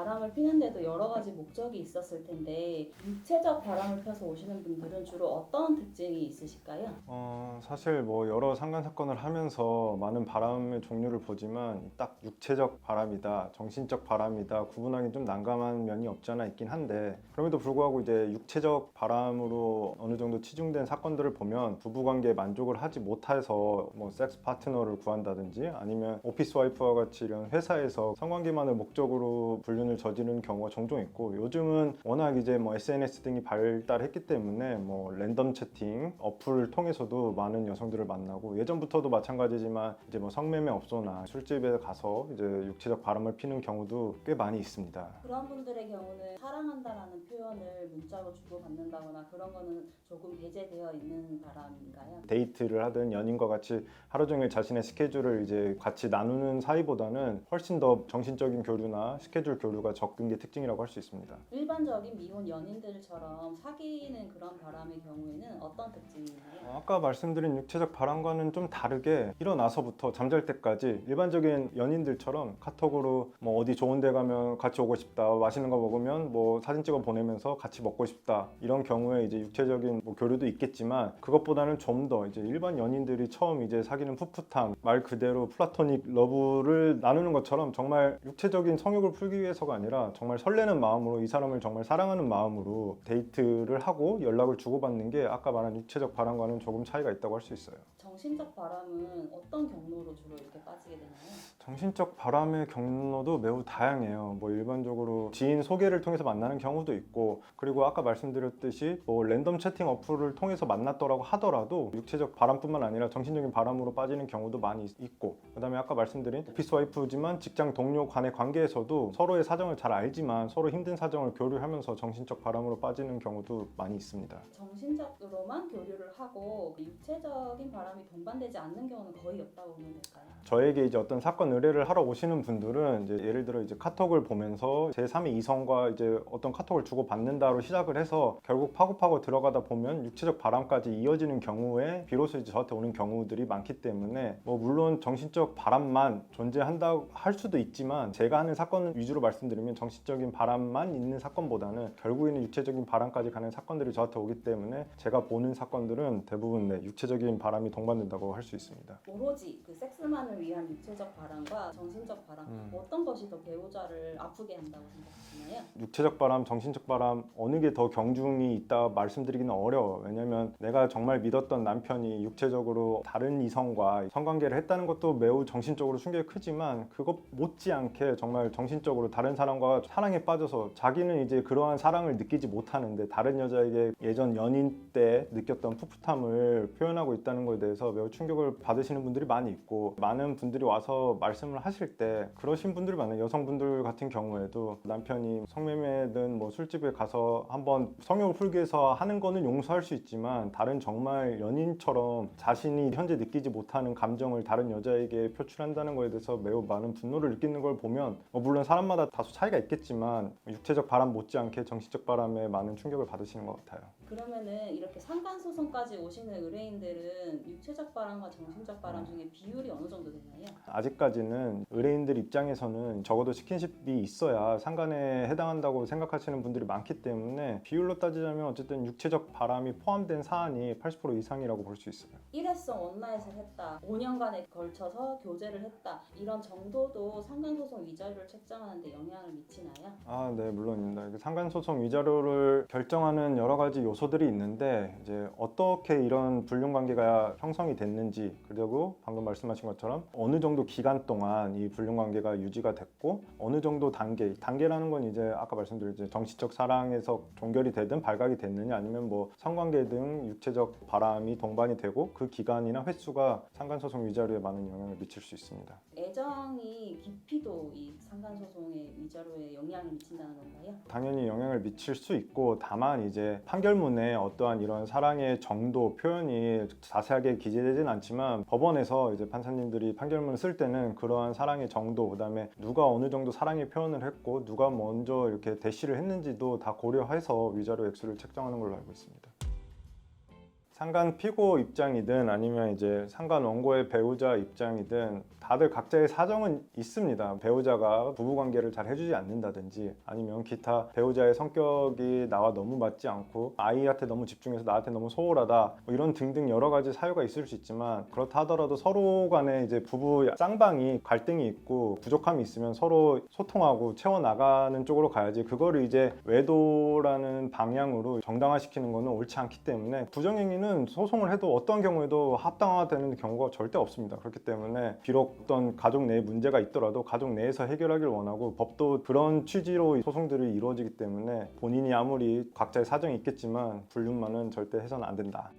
바람을 피는데도 여러 가지 목적이 있었을 텐데 육체적 바람을 펴서 오시는 분들은 주로 어떤 특징이 있으실까요? 사실 뭐 여러 상간 사건을 하면서 많은 바람의 종류를 보지만 딱 육체적 바람이다, 정신적 바람이다 구분하기 좀 난감한 면이 없지 않아 있긴 한데, 그럼에도 불구하고 이제 육체적 바람으로 어느 정도 치중된 사건들을 보면 부부관계에 만족을 하지 못해서 뭐 섹스 파트너를 구한다든지 아니면 오피스 와이프와 같이 이런 회사에서 성관계만을 목적으로 불륜을 저지르는 경우가 종종 있고, 요즘은 워낙 이제 뭐 SNS 등이 발달했기 때문에 뭐 랜덤 채팅 어플을 통해서도 많은 여성들을 만나고, 예전부터도 마찬가지지만 이제 뭐 성매매 업소나 술집에 가서 이제 육체적 바람을 피는 경우도 꽤 많이 있습니다. 그런 분들의 경우는 사랑한다라는 표현을 문자로 주고받는다거나 그런 거는 조금 배제되어 있는 바람인가요? 데이트를 하든 연인과 같이 하루 종일 자신의 스케줄을 이제 같이 나누는 사이보다는 훨씬 더 정신적인 교류나 스케줄 교류가 적은 게 특징이라고 할 수 있습니다. 일반적인 미혼 연인들처럼 사귀는 그런 바람의 경우에는 어떤 특징이 있나요? 아까 말씀드린 육체적 바람과는 좀 다르게 일어나서부터 잠잘 때까지 일반적인 연인들처럼 카톡으로 뭐 어디 좋은 데 가면 같이 오고 싶다, 맛있는 거 먹으면 뭐 사진 찍어 보내면서 같이 먹고 싶다, 이런 경우에 이제 육체적인 뭐 교류도 있겠지만, 그것보다는 좀 더 이제 일반 연인들이 처음 이제 사귀는 풋풋함, 말 그대로 플라토닉 러브를 나누는 것처럼 정말 육체적인 성욕을 풀기 위해서가 아니라 정말 설레는 마음으로, 이 사람을 정말 사랑하는 마음으로 데이트를 하고 연락을 주고받는 게 아까 말한 육체적 바람과는 조금 차이가 있다고 할 수 있어요. 정신적 바람은 어떤 경로로 주로 이렇게 빠지게 되나요? 정신적 바람의 경로도 매우 다양해요. 뭐 일반적으로 지인 소개를 통해서 만나는 경우도 있고, 그리고 아까 말씀드렸듯이 뭐 랜덤 채팅 어플을 통해서 만났더라고 하더라도 육체적 바람뿐만 아니라 정신적인 바람으로 빠지는 경우도 많이 있고, 그다음에 아까 말씀드린 오피스 와이프지만 직장 동료 간의 관계에서도 서로의 사정을 잘 알지만 서로 힘든 사정을 교류하면서 정신적 바람으로 빠지는 경우도 많이 있습니다. 정신적으로만 교류를 하고 육체적인 바람이 동반되지 않는 경우는 거의 없다고 보면 될까요? 저에게 이제 어떤 사건 의뢰를 하러 오시는 분들은 이제 예를 들어 이제 카톡을 보면서 제3의 이성과 이제 어떤 카톡을 주고 받는다로 시작을 해서 결국 파고파고 들어가다 보면 육체적 바람까지 이어지는 경우에 비로소 이제 저한테 오는 경우들이 많기 때문에, 뭐 물론 정신적 바람만 존재한다고 할 수도 있지만, 제가 하는 사건 위주로 말씀드리면 정신적인 바람만 있는 사건보다는 결국에는 육체적인 바람까지 가는 사건들이 저한테 오기 때문에 제가 보는 사건들은 대부분 육체적인 바람이 동반된다고 할 수 있습니다. 오로지 그 섹스만을 위한 육체적 바람과 정신적 바람 어떤 것이 더 배우자를 아프게 한다고 생각하시나요? 육체적 바람, 정신적 바람 어느 게 더 경중이 있다 말씀드리기는 어려워요. 왜냐면 내가 정말 믿었던 남편이 육체적으로 다른 이성과 성관계를 했다는 것도 매우 정신적으로 충격이 크지만, 그것 못지않게 정말 정신적으로 다른 사람과 사랑에 빠져서 자기는 이제 그러한 사랑을 느끼지 못하는데 다른 여자에게 예전 연인 때 느꼈던 풋풋함을 표현하고 있다는 것에 대해서 매우 충격을 받으시는 분들이 많이 있고, 많은 분들이 와서 말씀을 하실 때 그러신 분들이 많아요. 여성분들 같은 경우에도 남편이 성매매든 뭐 술집에 가서 한번 성욕을 풀기 위해서 하는 거는 용서할 수 있지만, 다른 정말 연인처럼 자신이 현재 느끼지 못하는 감정을 다른 여자에게 표출한다는 거에 대해서 매우 많은 분노를 느끼는 걸 보면, 물론 사람마다 다소 차이가 있겠지만 육체적 바람 못지않게 정신적 바람에 많은 충격을 받으시는 것 같아요. 그러면은 이렇게 상간소송까지 오시는 의뢰인들은 육체적 바람과 정신적 바람 중에 비율이 어느 정도 되나요? 아직까지는 의뢰인들 입장에서는 적어도 스킨십이 있어야 상간에 해당한다고 생각하시는 분들이 많기 때문에, 비율로 따지자면 어쨌든 육체적 바람이 포함된 사안이 80% 이상이라고 볼 수 있어요. 일회성 원나잇을 했다, 5년간에 걸쳐서 교제를 했다, 이런 정도도 상간소송 위자료를 책정하는 데 영향을 미치나요? 네, 물론입니다. 상간소송 위자료를 결정하는 여러 가지 요소들이 있는데, 이제 어떻게 이런 불륜 관계가 형성이 됐는지, 그리고 방금 말씀하신 것처럼 어느 정도 기간 동안 이 불륜 관계가 유지가 됐고, 어느 정도 단계라는 건 이제 아까 말씀드린 정신적 사랑에서 종결이 되든 발각이 됐느냐, 아니면 뭐 성관계 등 육체적 바람이 동반이 되고 그 기간이나 횟수가 상간소송 위자료에 많은 영향을 미칠 수 있습니다. 애정이 깊이도 이 상간소송의 위자료에 영향을 미친다는 건가요? 당연히 영향을 미칠 수 있고, 다만 이제 판결문에 어떠한 이런 사랑의 정도 표현이 자세하게 기재되진 않지만, 법원에서 이제 판사님들이 판결문을 쓸 때는 그러한 사랑의 정도, 그다음에 누가 어느 정도 사랑의 표현을 했고 누가 먼저 이렇게 대시를 했는지도 다 고려해서 위자료 액수를 책정하는 걸로 알고 있습니다. 상간 피고 입장이든 아니면 이제 상간 원고의 배우자 입장이든 다들 각자의 사정은 있습니다. 배우자가 부부관계를 잘 해주지 않는다든지 아니면 기타 배우자의 성격이 나와 너무 맞지 않고 아이한테 너무 집중해서 나한테 너무 소홀하다 뭐 이런 등등 여러 가지 사유가 있을 수 있지만 그렇다 하더라도 서로 간에 이제 부부 쌍방이 갈등이 있고 부족함이 있으면 서로 소통하고 채워나가는 쪽으로 가야지 그거를 이제 외도라는 방향으로 정당화시키는 거는 옳지 않기 때문에 부정행위는 소송을 해도 어떤 경우에도 합당화되는 경우가 절대 없습니다. 그렇기 때문에 비록 어떤 가족 내에 문제가 있더라도 가족 내에서 해결하길 원하고 법도 그런 취지로 소송들이 이루어지기 때문에 본인이 아무리 각자의 사정이 있겠지만 불륜만은 절대 해서는 안 된다.